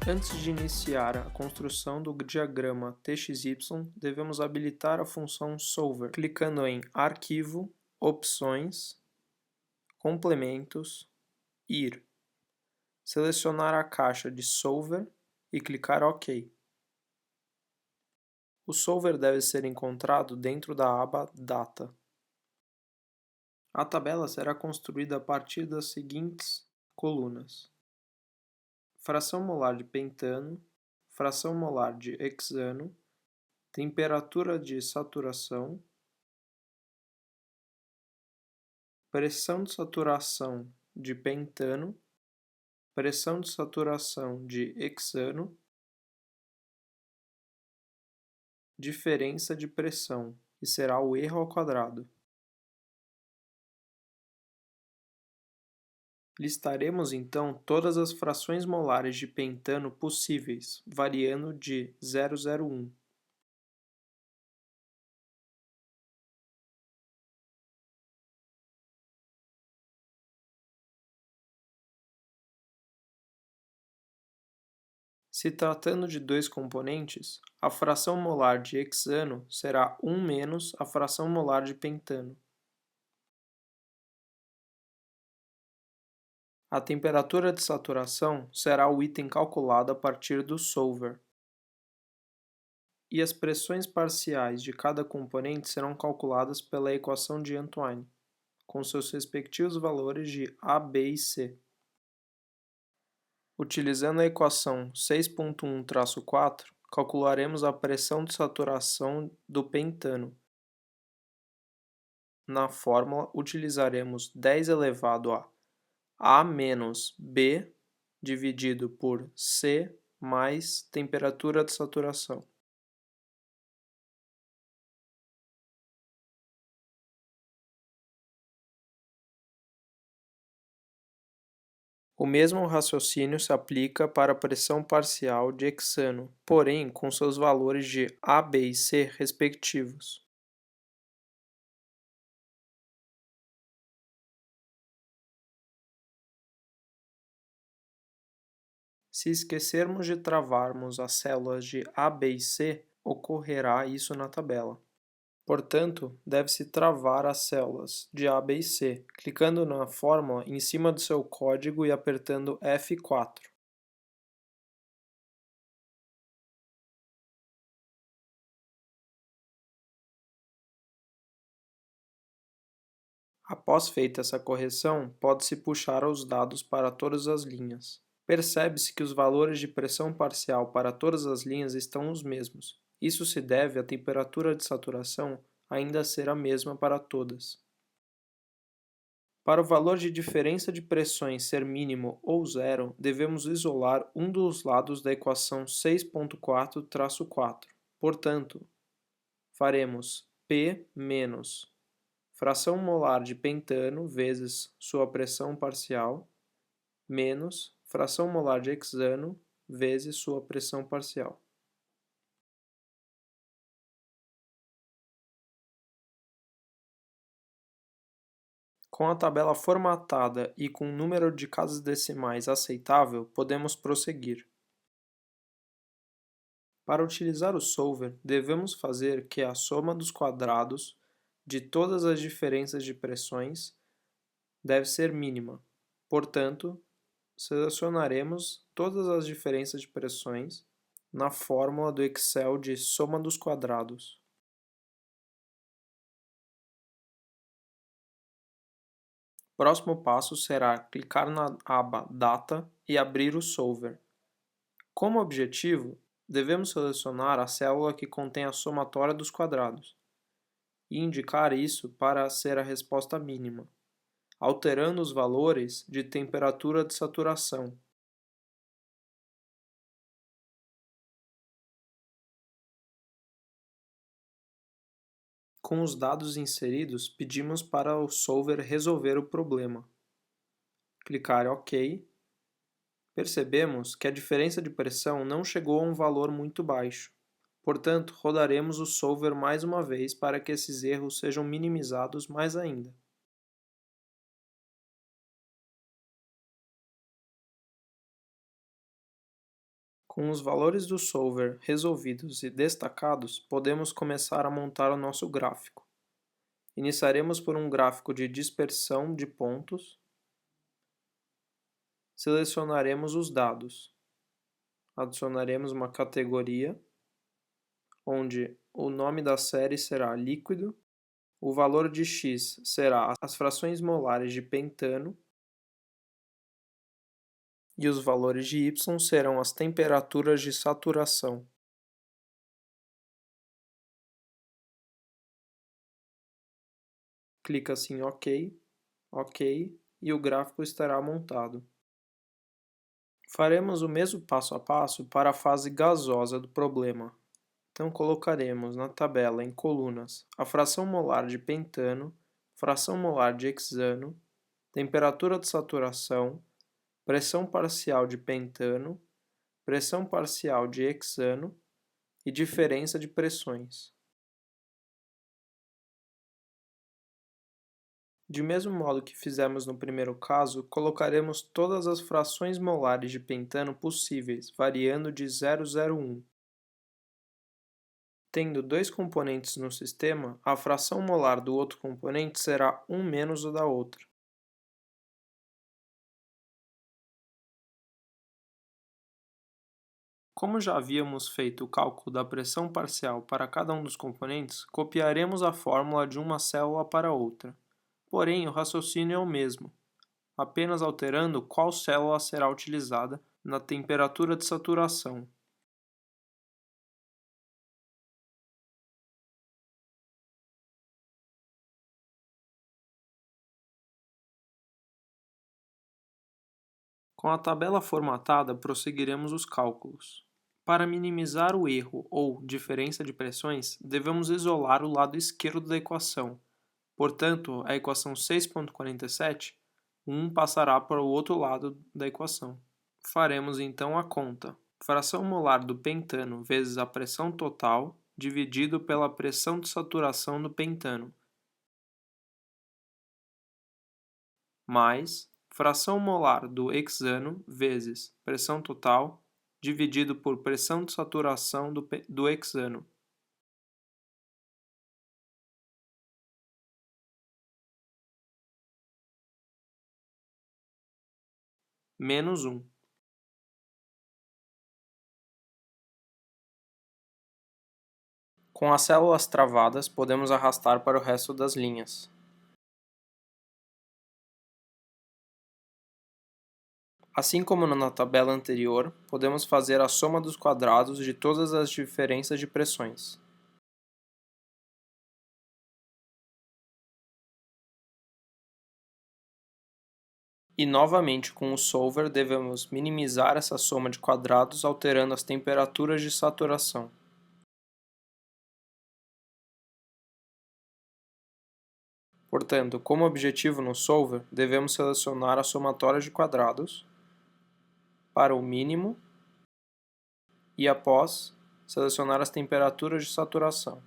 Antes de iniciar a construção do diagrama TXY, devemos habilitar a função Solver, clicando em Arquivo, Opções, Complementos, Ir. Selecionar a caixa de Solver e clicar OK. O Solver deve ser encontrado dentro da aba Data. A tabela será construída a partir das seguintes colunas: fração molar de pentano, fração molar de hexano, temperatura de saturação, pressão de saturação de pentano, pressão de saturação de hexano, diferença de pressão, que será o erro ao quadrado. Listaremos então todas as frações molares de pentano possíveis, variando de 0,01. Se tratando de dois componentes, a fração molar de hexano será 1 menos a fração molar de pentano. A temperatura de saturação será o item calculado a partir do Solver. E as pressões parciais de cada componente serão calculadas pela equação de Antoine, com seus respectivos valores de A, B e C. Utilizando a equação 6.1-4, calcularemos a pressão de saturação do pentano. Na fórmula, utilizaremos 10 elevado a menos B dividido por C mais temperatura de saturação. O mesmo raciocínio se aplica para a pressão parcial de hexano, porém com seus valores de A, B e C respectivos. Se esquecermos de travarmos as células de A, B e C, ocorrerá isso na tabela. Portanto, deve-se travar as células de A, B e C, clicando na fórmula em cima do seu código e apertando F4. Após feita essa correção, pode-se puxar os dados para todas as linhas. Percebe-se que os valores de pressão parcial para todas as linhas estão os mesmos. Isso se deve à temperatura de saturação ainda ser a mesma para todas. Para o valor de diferença de pressões ser mínimo ou zero, devemos isolar um dos lados da equação 6.4-4. Portanto, faremos P menos fração molar de pentano vezes sua pressão parcial menos fração molar de hexano vezes sua pressão parcial. Com a tabela formatada e com um número de casas decimais aceitável, podemos prosseguir. Para utilizar o Solver, devemos fazer que a soma dos quadrados de todas as diferenças de pressões deve ser mínima. Portanto, selecionaremos todas as diferenças de pressões na fórmula do Excel de soma dos quadrados. Próximo passo será clicar na aba Data e abrir o Solver. Como objetivo, devemos selecionar a célula que contém a somatória dos quadrados e indicar isso para ser a resposta mínima, alterando os valores de temperatura de saturação. Com os dados inseridos, pedimos para o solver resolver o problema. Clicar em OK. Percebemos que a diferença de pressão não chegou a um valor muito baixo. Portanto, rodaremos o solver mais uma vez para que esses erros sejam minimizados mais ainda. Com os valores do solver resolvidos e destacados, podemos começar a montar o nosso gráfico. Iniciaremos por um gráfico de dispersão de pontos. Selecionaremos os dados. Adicionaremos uma categoria, onde o nome da série será líquido, o valor de X será as frações molares de pentano e os valores de Y serão as temperaturas de saturação. Clica-se em OK, OK e o gráfico estará montado. Faremos o mesmo passo a passo para a fase gasosa do problema. Então colocaremos na tabela em colunas a fração molar de pentano, fração molar de hexano, temperatura de saturação, pressão parcial de pentano, pressão parcial de hexano e diferença de pressões. De mesmo modo que fizemos no primeiro caso, colocaremos todas as frações molares de pentano possíveis, variando de 0,01. Tendo dois componentes no sistema, a fração molar do outro componente será 1 menos o da outra. Como já havíamos feito o cálculo da pressão parcial para cada um dos componentes, copiaremos a fórmula de uma célula para outra. Porém, o raciocínio é o mesmo, apenas alterando qual célula será utilizada na temperatura de saturação. Com a tabela formatada, prosseguiremos os cálculos. Para minimizar o erro ou diferença de pressões, devemos isolar o lado esquerdo da equação. Portanto, a equação 6.47, o 1 passará para o outro lado da equação. Faremos então a conta. Fração molar do pentano vezes a pressão total dividido pela pressão de saturação do pentano, mais fração molar do hexano vezes pressão total dividido por pressão de saturação do hexano. Menos 1. Com as células travadas, podemos arrastar para o resto das linhas. Assim como na tabela anterior, podemos fazer a soma dos quadrados de todas as diferenças de pressões. E novamente com o solver devemos minimizar essa soma de quadrados alterando as temperaturas de saturação. Portanto, como objetivo no solver, devemos selecionar a somatória de quadrados para o mínimo e após selecionar as temperaturas de saturação.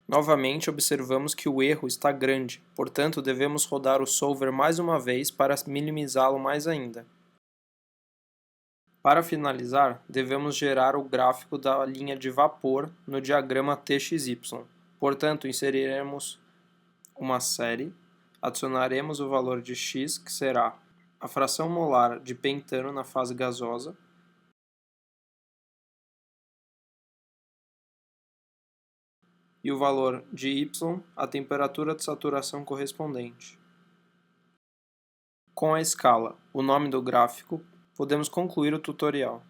Novamente observamos que o erro está grande, portanto devemos rodar o solver mais uma vez para minimizá-lo mais ainda. Para finalizar, devemos gerar o gráfico da linha de vapor no diagrama TXY. Portanto, inseriremos uma série Adicionaremos o valor de x, que será a fração molar de pentano na fase gasosa, e o valor de y, a temperatura de saturação correspondente. Com a escala, o nome do gráfico, podemos concluir o tutorial.